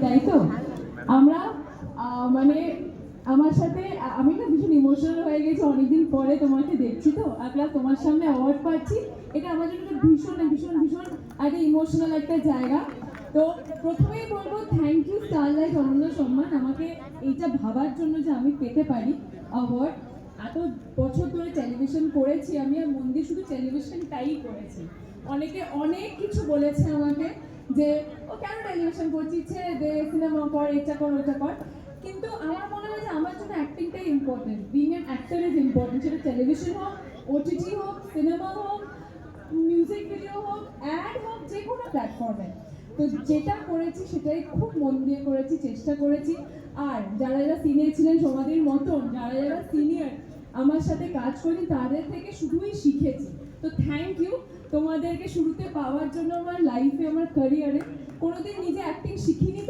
তাই তো আমরা মানে আমার সাথে আমি না ভীষণ ইমোশনাল হয়ে গেছি অনেকদিন পরে তোমাকে দেখছি তো একলা তোমার সামনে অ্যাওয়ার্ড পাচ্ছি। এটা আমার জন্য ভীষণ ভীষণ ভীষণ একটা ইমোশনাল একটা জায়গা। তো প্রথমেই বলবো থ্যাংক ইউ স্টারলাইট অনন্য সম্মান আমাকে এইটা ভাবার জন্য যে আমি পেতে পারি অ্যাওয়ার্ড। এত বছর ধরে টেলিভিশন করেছি আমি, আর মন দিয়ে শুধু টেলিভিশনটাই করেছি। অনেকে অনেক কিছু বলেছে আমাকে যে ও কেন টেলিভিশন করছিস, ছেড়ে দে, সিনেমা কর, এটা কর ওটা কর। কিন্তু আমার মনে হয় যে আমার জন্য অ্যাক্টিংটাই important, being an actor is important. সেটা টেলিভিশন হোক, ওটিটি হোক, সিনেমা হোক, মিউজিক ভিডিও হোক, অ্যাড হোক, যে কোনো প্ল্যাটফর্মে। তো যেটা করেছি সেটাই খুব মন দিয়ে করেছি, চেষ্টা করেছি। আর যারা যারা সিনিয়র ছিলেন সমাধির মতন, যারা যারা সিনিয়র আমার সাথে কাজ করেন, তাদের থেকে শুধুই শিখেছি। তো থ্যাংক ইউ তোমাদেরকে শুরুতে পাওয়ার জন্য। আমার লাইফে, আমার ক্যারিয়ারে কোনোদিন নিজে অ্যাক্টিং শিখিনি।